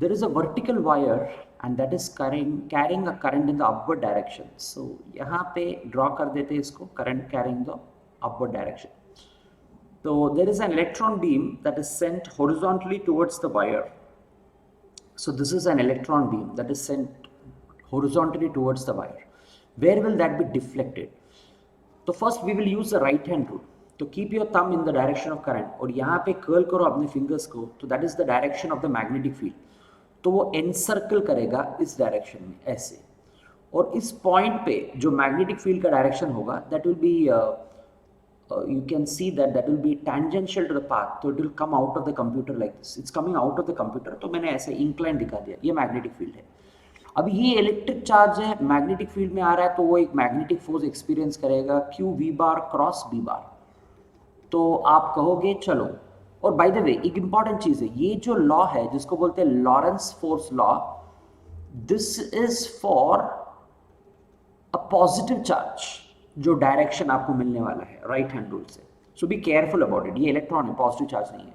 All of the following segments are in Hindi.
there is a vertical wire and that is carrying a current in the upward direction. So यहाँ पे draw कर देते हैं इसको, current carrying the upward direction. So there is an electron beam that is sent horizontally towards the wire. So this is an electron beam that is sent horizontally towards the wire. Where will that be deflected? So first we will use the right hand rule. तो keep your thumb in the direction of current और यहाँ पे curl करो अपने fingers को, तो that is the direction of the magnetic field. तो वो encircle करेगा इस direction में ऐसे, और इस point पे जो magnetic field का direction होगा that will be you can see that will be tangential to the path, so it will come out of the computer like this. It's coming out of the computer, तो मैंने ऐसे incline दिखा दिया, ये magnetic field है. अब ये इलेक्ट्रिक चार्ज है, मैग्नेटिक फील्ड में आ रहा है, तो वो एक मैग्नेटिक फोर्स एक्सपीरियंस करेगा q v bar cross B bar. तो आप कहोगे चलो, और बाय द वे एक इंपॉर्टेंट चीज है, ये जो लॉ है जिसको बोलते हैं Lorentz force law, this is for a positive charge, जो डायरेक्शन आपको मिलने वाला है राइट हैंड रूल से. So be careful about it. ये इलेक्ट्रॉन है, पॉजिटिव चार्ज नहीं है.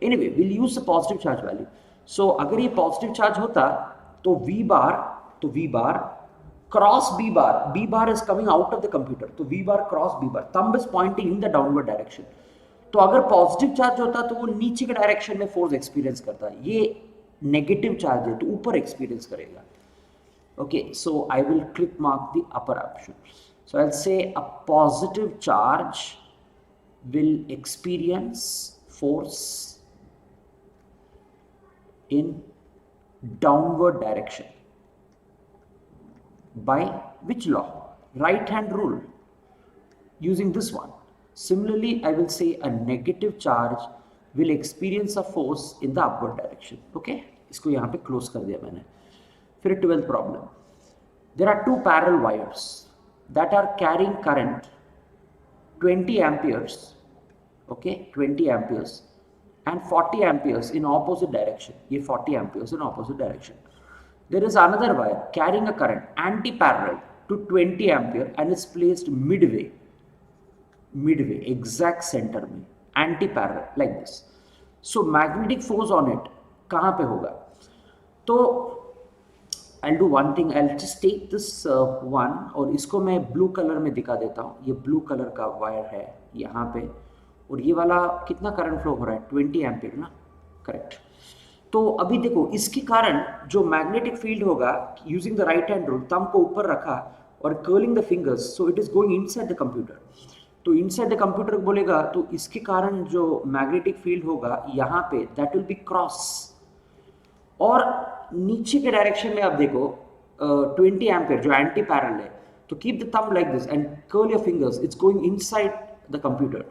Anyway will use the positive charge value. So अगर ये पॉजिटिव चार्ज होता तो V bar cross B bar is coming out of the computer, तो V bar cross B bar, thumb is pointing in the downward direction. तो अगर पॉजिटिव चार्ज होता तो वो नीचे के डायरेक्शन में फोर्स एक्सपीरियंस करता है, ये नेगेटिव चार्ज है तो ऊपर एक्सपीरियंस करेगा. Okay, so I will click mark the upper option. So I will say a positive charge will experience force in downward direction. By which law? Right hand rule. Using this one. Similarly, I will say a negative charge will experience a force in the upward direction. Okay? इसको यहाँ पे close कर दिया मैंने. फिर 12th problem. There are two parallel wires that are carrying current 20 amperes. Okay? 20 amperes. And 40 amperes in opposite direction. ये 40 amperes in opposite direction. There is another wire carrying a current anti-parallel to 20 ampere and is placed midway, exact center में, anti-parallel like this. So magnetic force on it कहाँ पे होगा? तो I'll do one thing. I'll just take this one और इसको मैं blue color में दिखा देता हूँ. ये blue color का wire है यहाँ पे, और ये वाला कितना करंट फ्लो हो रहा है? 20 एम्पीयर ना, करेक्ट. तो अभी देखो इसके कारण जो मैग्नेटिक फील्ड होगा, using the right hand rule, thumb को ऊपर रखा और curling the fingers, so it is going inside the computer. तो इनसाइड द कंप्यूटर बोलेगा, तो इसके कारण जो मैग्नेटिक फील्ड होगा यहाँ पे दैट विल बी क्रॉस, और नीचे के डायरेक्शन में आप देखो 20 एम्पीयर जो एंटी पैरेलल है, तो keep the thumb like this and curl your fingers, it's going inside the computer.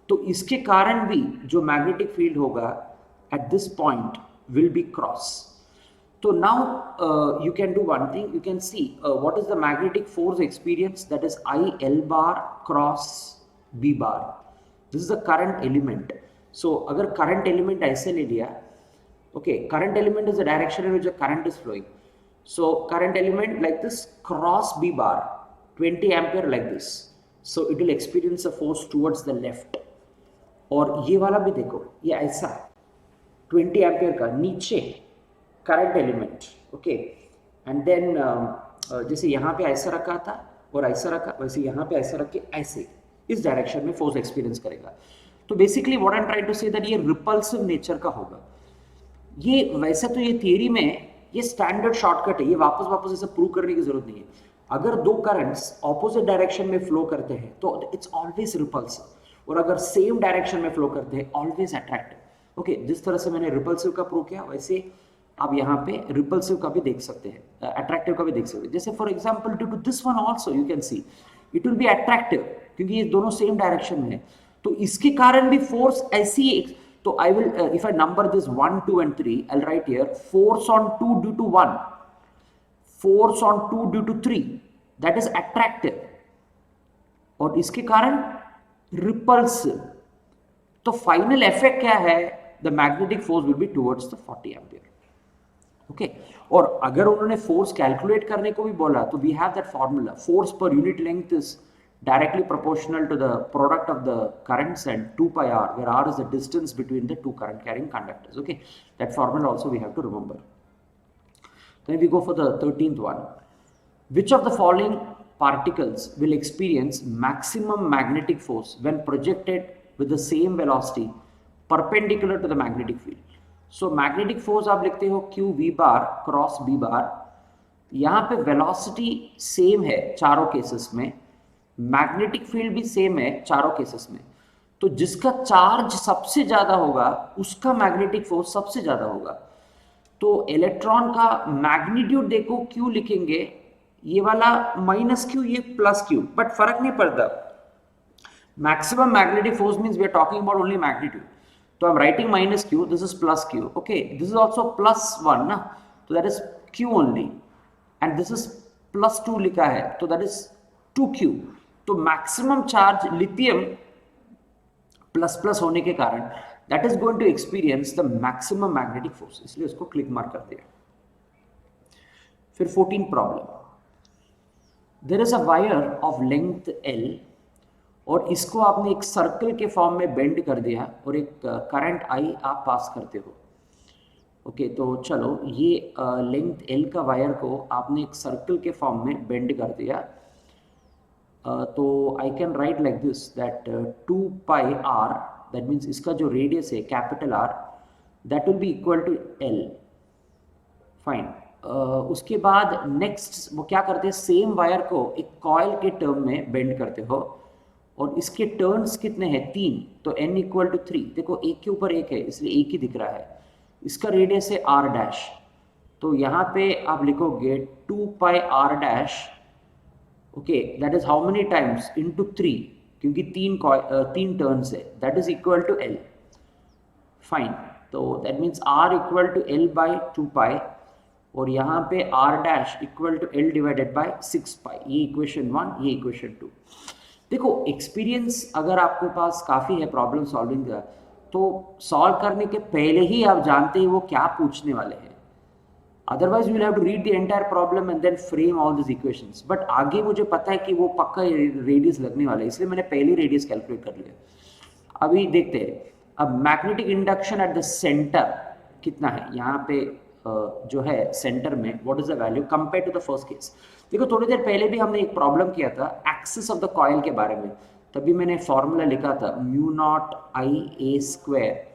तो इसके कारण भी जो मैग्नेटिक फील्ड होगा at this point will be cross. तो now you can do one thing, you can see what is the magnetic force experience, that is I L bar cross B bar. This is the current element. So अगर करंट एलिमेंट ऐसे ले लिया, okay, current element is the direction in which the current is flowing. So current element like this cross B bar 20 ampere like this, so it will experience a force towards the left. और ये वाला भी देखो, ये ऐसा 20 एम्पीयर का नीचे current element, okay, and then जैसे यहाँ पे ऐसा रखा था और ऐसा रखा, वैसे यहाँ पे ऐसा रख के ऐसे इस डायरेक्शन में फोर्स एक्सपीरियंस करेगा. तो basically what I am trying to say that ये रिपल्सिव नेचर का होगा. ये वैसे तो ये थियरी में ये स्टैंडर्ड शॉर्टकट है, ये वापस ऐसे प्रूव करने की जरूरत नहीं है. अगर दो करंट्स ऑपोजिट डायरेक्शन में फ्लो करते हैं तो इट्स ऑलवेज रिपल्सिव, और अगर सेम डायरेक्शन में फ्लो करते हैं ऑलवेज अट्रैक्टिव. ओके, जिस तरह से मैंने रिपल्सिव का प्रूव किया, वैसे आप यहाँ पे रिपल्सिव का भी देख सकते हैं, अट्रैक्टिव का भी देख सकते हैं. जैसे for example due to this one also you can see it will be attractive, क्योंकि ये दोनों सेम डायरेक्शन में है. तो इसके कारण भी फोर्स ऐसी, तो I will if I number this 1 2 and 3, I will write here force on 2 due to 1, force on 2 due to 3, that is attractive, और इसके कारण रिपल्सिव. तो फाइनल इफेक्ट क्या है? The magnetic force will be towards the 40 ampere. Okay, और अगर उन्होंने फोर्स कैलकुलेट करने को भी बोला, तो we have that formula, force per unit length is directly proportional to the product of the currents and 2 pi r, where r is the distance between the two current carrying conductors. Okay, that formula also we have to remember. Then we go for the 13th one. Which of the following particles will experience maximum magnetic force when projected with the same velocity perpendicular to the magnetic field? So magnetic force आप लिखते हो q v bar cross b bar. यहाँ पे वेलोसिटी सेम है चारों केसेस में, मैग्नेटिक फील्ड भी सेम है चारों केसेस में. तो जिसका चार्ज सबसे ज्यादा होगा उसका मैग्नेटिक फोर्स सबसे ज्यादा होगा. तो इलेक्ट्रॉन का मैग्नीट्यूड देखो क्यू लिखेंगे, ये वाला माइनस क्यू, ये प्लस क्यू, बट फर्क नहीं पड़ता. Maximum magnetic force means we are talking about only magnitude. तो I am writing minus Q, this is plus Q. Okay, this is also plus 1 ना, तो that is Q only, and this is plus 2 लिखा है, तो दैट इज 2q. तो maximum charge lithium plus plus होने के कारण that is going to experience the maximum magnetic force, इसलिए उसको क्लिक मार्क कर दिया. फिर 14 problem. There is a wire of length L और इसको आपने एक सर्कल के फॉर्म में बेंड कर दिया और एक करंट I आप पास करते हो. ओके, तो चलो ये लेंथ L का वायर को आपने एक सर्कल के फॉर्म में बेंड कर दिया. तो I can write like this that 2 pi r, that means इसका जो रेडियस है capital R, that will be equal to L. Fine. उसके बाद नेक्स्ट वो क्या करते हैं, सेम वायर को एक कॉइल के टर्म में बेंड करते हो और इसके टर्न्स कितने हैं 3, तो n इक्वल टू 3. देखो एक के ऊपर एक है इसलिए एक ही दिख रहा है. इसका रेडियस है r डैश, तो यहाँ पे आप लिखोगे 2 pi r dash. Okay, that is how many times into 3, क्योंकि तीन टर्न्स है, that is equal to L. Fine. तो that means r equal to L by 2 pi और यहाँ पे r dash equal to L divided by 6 pi. ये इक्वेशन 1, ये इक्वेशन 2. देखो एक्सपीरियंस अगर आपके पास काफ़ी है प्रॉब्लम सॉल्विंग का, तो सॉल्व करने के पहले ही आप जानते हैं वो क्या पूछने वाले हैं. Otherwise you will have to read the entire problem and then frame all this equations. But आगे मुझे पता है कि वो पक्का रेडियस लगने वाला है, इसलिए मैंने पहले रेडियस कैलकुलेट कर लिया. अभी देखते हैं. अब magnetic induction at the centre कितना है यहाँ पे जो है सेंटर में, what is the value compare to the first case. देखो थोड़ी देर पहले भी हमने एक प्रॉब्लम किया था एक्सिस ऑफ द कॉइल के बारे में, तभी मैंने फॉर्मूला लिखा था mu naught I a square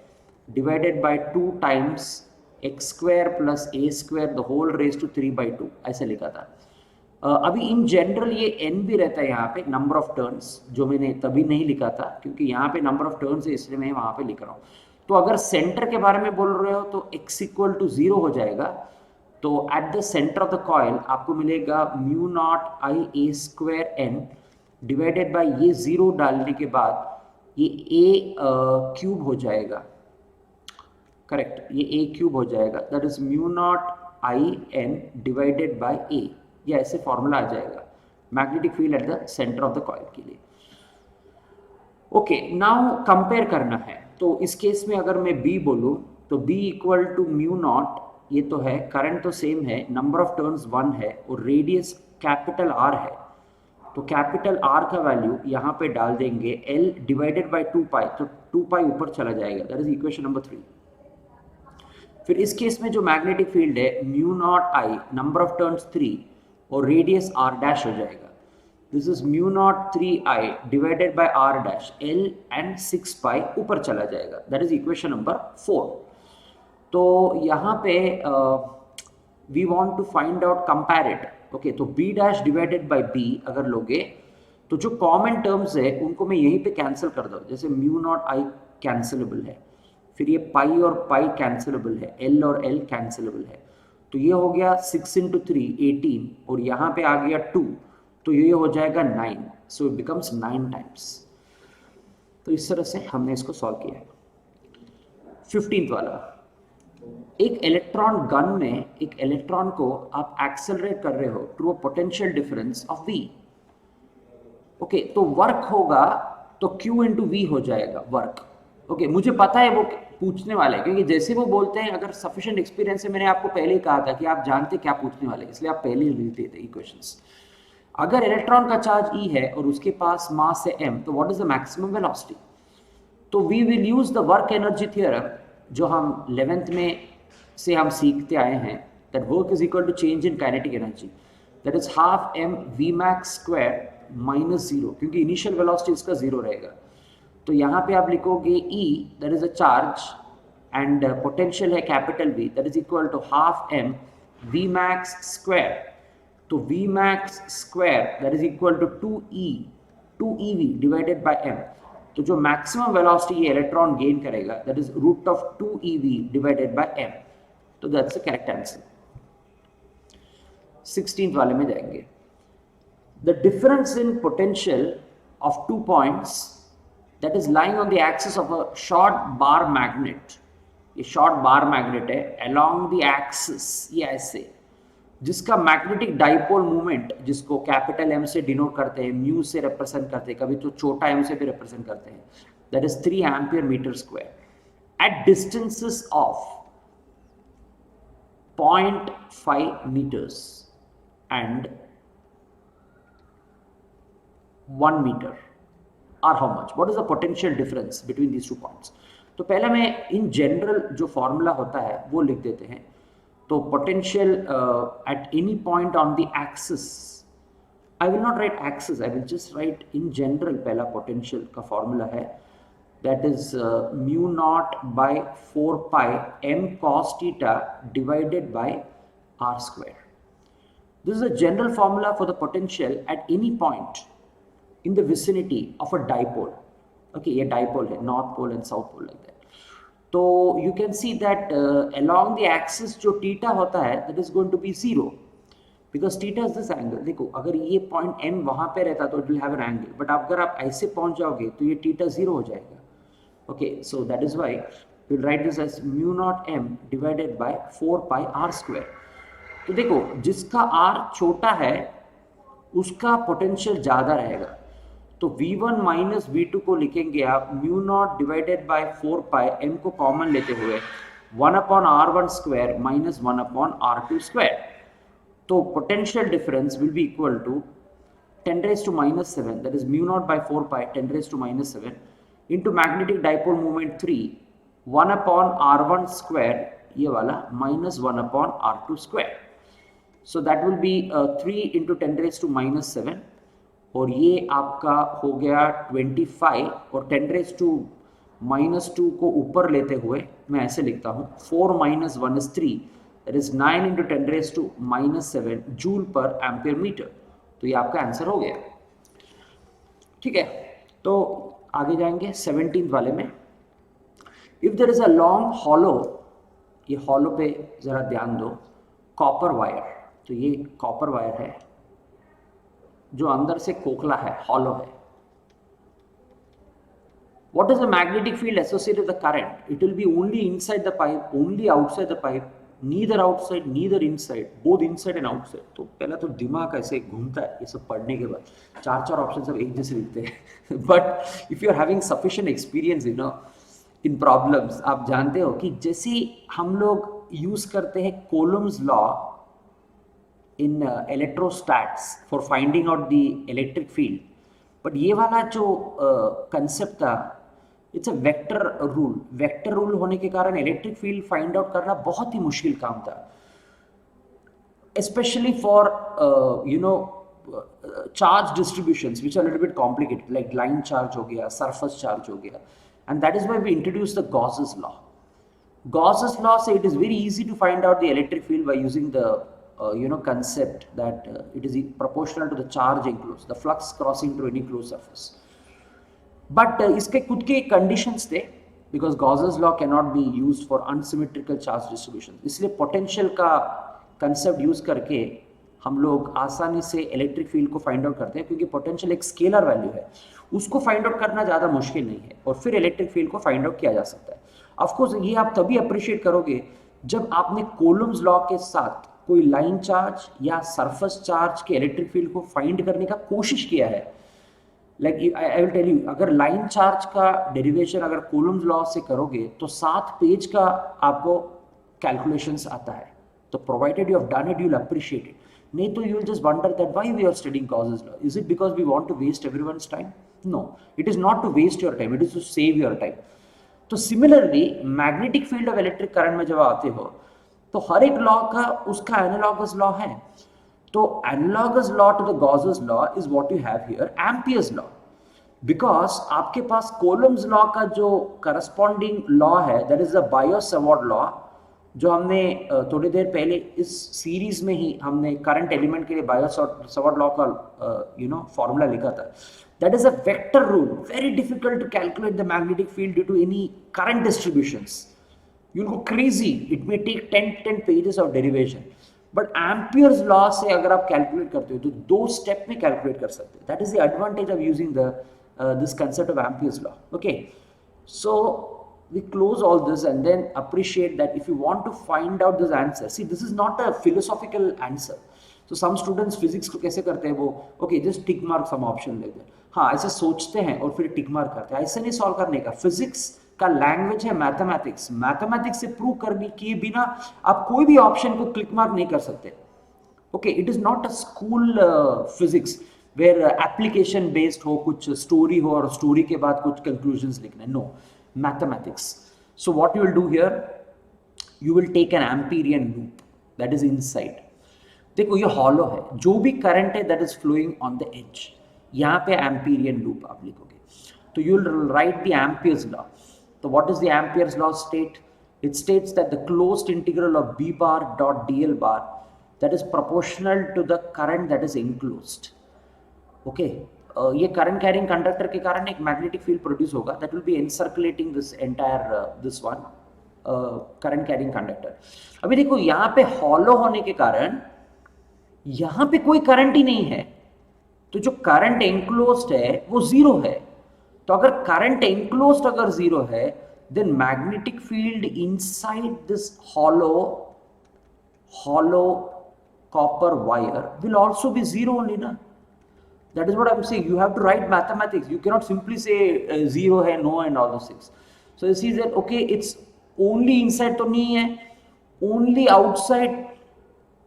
divided by 2 times x square plus a square the whole raise to 3/2, ऐसे लिखा था. अभी इन जनरल ये n भी रहता है यहाँ पे, नंबर ऑफ टर्न्स, जो मैंने तभी नहीं लिखा था क्योंकि यहाँ पे नंबर ऑफ टर्न्स है इसलिए मैं वहाँ पे लिख रहा हूँ. तो अगर सेंटर के बारे में बोल रहे हो तो x इक्वल टू 0 हो जाएगा. तो eight the centre of the coil आपको मिलेगा mu naught I a square n divided by ये 0 डालने के बाद ये a क्यूब हो जाएगा. करेक्ट, ये a क्यूब हो जाएगा, that is mu naught I n divided by a. ये ऐसे फॉर्मूला आ जाएगा magnetic field at the centre of the coil के लिए. ओके, नाउ कंपेयर करना है. तो इस केस में अगर मैं B बोलूँ तो B equal to mu naught, ये तो है, करंट तो सेम है, नंबर ऑफ टर्न्स 1 है और रेडियस कैपिटल R है. तो कैपिटल R का वैल्यू यहाँ पे डाल देंगे L डिवाइडेड बाय 2 पाई, तो 2 पाई ऊपर चला जाएगा, दैट इज इक्वेशन नंबर 3. फिर इस केस में जो मैग्नेटिक फील्ड है mu naught I, number of turns 3 और रेडियस R डैश हो जाएगा. This is mu not 3i divided by R dash, L and 6 पाई ऊपर चला जाएगा, दैट इज इक्वेशन नंबर 4. तो यहाँ पे we want to find out compare it. Okay, तो B dash divided by B अगर लोगे तो जो कॉमन टर्म्स है उनको मैं यहीं पे कैंसिल कर दो. जैसे म्यू नॉट आई कैंसिलेबल है, फिर ये पाई और पाई कैंसिलेबल है, L और L कैंसिलेबल है. तो ये हो गया 6 इंटू 3 18 और यहाँ पे आ गया 2, तो ये हो जाएगा 9. So it becomes 9 times. तो इस तरह से हमने इसको सॉल्व किया. 15th वाला, एक इलेक्ट्रॉन गन में एक इलेक्ट्रॉन को आप एक्सेलरेट कर रहे हो through a potential difference of v. Okay, तो वर्क होगा तो q इंटू वी हो जाएगा वर्क. ओके, मुझे पता है वो पूछने वाले, क्योंकि जैसे वो बोलते हैं अगर सफिशिएंट एक्सपीरियंस है, मैंने आपको पहले ही कहा था कि आप जानते क्या पूछने वाले, इसलिए आप पहले ही लिखते थे इक्वेशंस. अगर इलेक्ट्रॉन का चार्ज E है और उसके पास मास है m, तो what is the maximum velocity. तो we will use the work energy theorem जो हम 11th में से हम सीखते आए हैं. that work is equal to change in kinetic energy, that is half m v max square minus 0, क्योंकि इनिशियल वेलोसिटी इसका 0 रहेगा. तो यहाँ पे आप लिखोगे E, that is a charge, and potential है capital V, that is equal to half m v max square. तो v max square that is equal to 2ev divided by m. तो जो मैक्सिमम वेलोसिटी ये इलेक्ट्रॉन गेन करेगा that is root of 2ev divided by m. तो that's the correct answer. 16th वाले में जाएंगे. The difference in potential of 2 points that is lying on the axis of a short bar magnet. ये short bar magnet है along the axis, ये ऐसे, जिसका मैग्नेटिक डाइपोल मूवमेंट, जिसको कैपिटल M से डिनोट करते हैं, म्यू से रिप्रेजेंट करते हैं, कभी तो छोटा m से भी रिप्रेजेंट करते हैं, that is 3 ampere metre square at distances of 0.5 meters and 1 meter are how much? What is the potential difference between these 2 points? तो पहले मैं इन जनरल जो फॉर्मूला होता है वो लिख देते हैं. तो potential at any point on the axis, I will not write axis, I will just write in general. पहला पोटेंशियल का फॉर्मूला है that is mu naught by 4 pi m cos theta divided by r square. This is a general formula for the potential at any point in the vicinity of a dipole. Okay, ये dipole है, north pole and south pole like that. तो you can see that along the axis जो थीटा होता है that is going to be 0 because theta is this angle. देखो अगर ये पॉइंट m वहाँ पे रहता तो it will have an angle, but अगर आप ऐसे पहुँच जाओगे तो ये थीटा 0 हो जाएगा. Okay, so that is why we'll write this as mu naught m divided by 4 pi r square. तो देखो जिसका r छोटा है उसका पोटेंशियल ज़्यादा रहेगा. तो v1 माइनस v2 को लिखेंगे आप mu naught divided by 4 pi m को कॉमन लेते हुए 1 upon r1 square minus 1 upon r2 square. तो potential difference will be equal to 10 raised to minus 7, that is mu naught by 4 pi 10 raised to minus 7 into magnetic dipole moment 3 1 upon r1 square, ये वाला minus 1 upon r2 square. So that will be 3 into 10 raised to minus 7, और ये आपका हो गया 25, और 10 raised to minus 2 को ऊपर लेते हुए मैं ऐसे लिखता हूँ 4 minus 1 is 3, that is 9 into 10 raised to minus 7 joule per ampere metre. तो ये आपका आंसर हो गया. ठीक है, तो आगे जाएंगे 17th वाले में. If there is a long hollow, ये हॉलो पे जरा ध्यान दो, कॉपर वायर. तो ये कॉपर वायर है जो अंदर से खोखला है, हॉलो है. What is the magnetic field associated with the current? It will be only inside the pipe, only outside the pipe, neither outside, neither inside, both inside and outside. तो पहला तो दिमाग ऐसे घूमता है ये सब पढ़ने के बाद, 4 ऑप्शन सब एक जैसे लिखते हैं. But if you are having sufficient experience in problems, आप जानते हो कि जैसे हम लोग यूज करते हैं Coulomb's law in electrostats for finding out the electric field, but ये वाला जो concept था, it's a vector rule. Vector rule होने के कारण electric field find out करना बहुत ही मुश्किल काम था, especially for charge distributions which are a little bit complicated, like line charge हो गया, surface charge हो गया, and that is why we introduced the Gauss's law. Gauss's law say it is very easy to find out the electric field by using the concept that it is proportional to the charge enclosed, the flux crossing through any closed surface. But इसके खुद के conditions थे, because Gauss's law cannot be used for unsymmetrical charge distribution. इसलिए potential का concept use करके हम लोग आसानी से इलेक्ट्रिक फील्ड को फाइंड आउट करते हैं, क्योंकि पोटेंशियल एक स्केलर वैल्यू है, उसको फाइंड आउट करना ज़्यादा मुश्किल नहीं है, और फिर इलेक्ट्रिक फील्ड को फाइंड आउट किया जा सकता है. ऑफकोर्स ये आप तभी अप्रिशिएट करोगे जब आपने कोलम्स लॉ के साथ कोई लाइन चार्ज या सरफेस चार्ज के इलेक्ट्रिक फील्ड को फाइंड करने का कोशिश किया है. Like I will tell you, अगर लाइन चार्ज का डेरिवेशन अगर कोलम्स लॉ से करोगे तो 7 पेज का आपको कैलकुलेशंस आता है. तो provided you have done it, you will appreciate it. नहीं तो you will just wonder that why we are studying Gauss's law. Is it because we want to waste everyone's time? No, it is not to waste your time, it is to save your time. तो similarly magnetic field of electric current में जब आते हो तो हर एक लॉ का उसका एनालॉगस लॉ है. तो analogous law to the Gauss's law is what you have here, Ampere's law. Because आपके पास कोलम्स लॉ का जो करस्पॉन्डिंग लॉ है that is the Biot Savart law, जो हमने थोड़ी देर पहले इस सीरीज में ही हमने करंट एलिमेंट के लिए बायो-सावर्ट लॉ का फॉर्मूला लिखा था. That is a vector rule, very difficult to calculate the magnetic field due to any current distributions. You'll go crazy. It may take 10 pages of derivation. But Ampere's law से अगर आप कैलकुलेट करते हो तो 2 स्टेप में कैलकुलेट कर सकते हो. That is the advantage of using this concept of Ampere's law. Okay. So we close all this and then appreciate that if you want to find out this answer, see this is not a philosophical answer. So some students physics को कैसे करते हैं वो, okay just tick mark some option like that. हाँ ऐसे सोचते हैं और फिर टिक मार्क करते हैं. ऐसे नहीं सॉल्व करने का. फिजिक्स का लैंग्वेज है मैथमेटिक्स. मैथमेटिक्स से प्रूव करने के बिना आप कोई भी ऑप्शन को क्लिक मार्क नहीं कर सकते. Okay, it is not a school physics where application based हो, कुछ स्टोरी हो और स्टोरी के बाद कुछ कंक्लूजन्स लिखने. No, mathematics. So what you will do here, you will take an Amperian loop that is inside. देखो ये हॉलो है, जो भी करंट है that is flowing on the edge. यहाँ पे एम्पीरियन लूप आप लिखोगे तो you will write the Ampere's law. So what does the Ampere's law state? It states that the closed integral of b bar dot dl bar that is proportional to the current that is enclosed. Okay, ये current carrying conductor के कारण एक magnetic field produce होगा that will be encirculating this entire this one current carrying conductor. अभी देखो यहाँ पे hollow होने के कारण यहाँ पे कोई current ही नहीं है, तो जो current enclosed है वो zero है. तो अगर करंट एनक्लोज्ड अगर जीरो है then magnetic field inside this hollow copper wire will also be zero only na. That is what I'm saying. You have to write mathematics. You cannot simply say zero hai, no and all those things. So you see that okay, it's only inside तो नहीं है, only outside,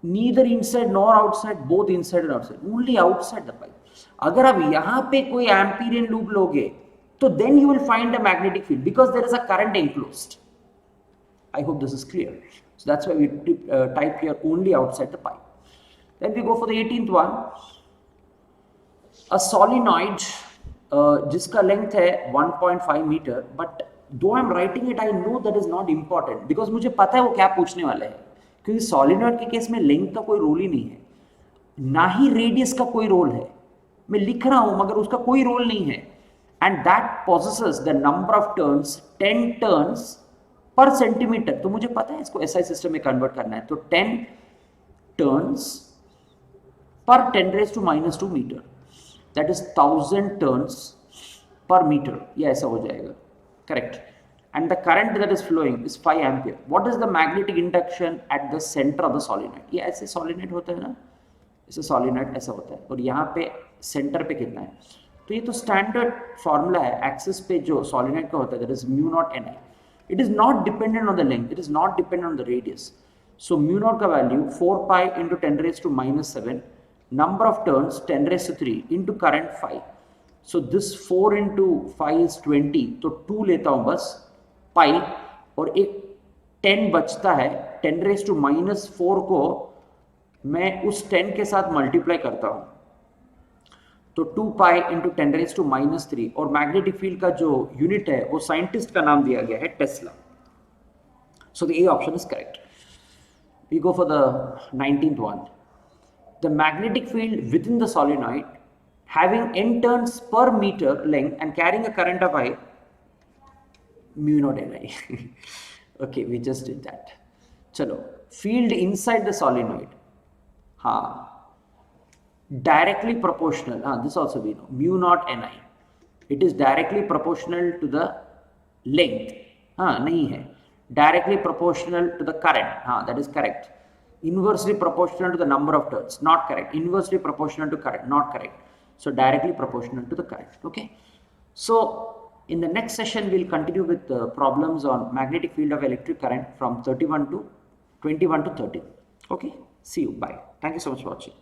neither inside nor outside, both inside and outside, only outside the pipe. अगर आप यहाँ पे कोई एम्पीरियन लूप लोगे तो then you will find a magnetic field because there is a current enclosed. I hope this is clear. So that's why we type here only outside the pipe. Then we go for the 18th one. A solenoid जिसका length है 1.5 meter, but though I'm writing it, I know that is not important because मुझे पता है वो क्या पूछने वाला है. क्योंकि solenoid के केस में length का कोई रोल ही नहीं है, ना ही रेडियस का कोई रोल है. मैं लिख रहा हूं मगर उसका कोई रोल नहीं है. And that possesses the number of turns 10 turns per centimeter. तो मुझे पता है इसको SI सिस्टम में कन्वर्ट करना है. तो 10 turns per 10 raised to minus 2 meter. That is 1000 turns per meter. ये ऐसा हो जाएगा. Correct. And the current that is flowing is 5 ampere. What is the magnetic induction at the center of the solenoid? ये ऐसे solenoid होता है ना, ऐसे solenoid ऐसा होता है और यहाँ पे center पे कितना है. तो ये तो स्टैंडर्ड फॉर्मूला है. एक्सिस पे जो सॉलिनॉइड का होता है that is mu naught n I. It is not dependent on the length, it is not dependent on the radius. So mu naught का value 4 pi into 10 raise to minus 7, number of turns 10 raise to 3 into current 5. So this 4 into 5 is 20, तो 2 लेता हूँ बस पाई और एक 10 बचता है. 10 रेज टू माइनस 4 को मैं उस 10 के साथ मल्टीप्लाई करता हूँ तो 2 pi into 10 raise to minus 3. और मैग्नेटिक फील्ड का जो यूनिट है वो साइंटिस्ट का नाम दिया गया है Tesla. So the A option is correct. We go for the 19th one. The magnetic field within the solenoid having n turns per meter length and carrying a current of I, mu naught n I. Okay, we just did that. चलो, field inside the solenoid. हाँ, directly proportional. This also we know. Mu naught Ni. It is directly proportional to the length. नहीं है. Directly proportional to the current. That is correct. Inversely proportional to the number of turns. Not correct. Inversely proportional to current. Not correct. So directly proportional to the current. Okay. So in the next session we'll continue with problems on magnetic field of electric current from 21 to 30. Okay. See you. Bye. Thank you so much for watching.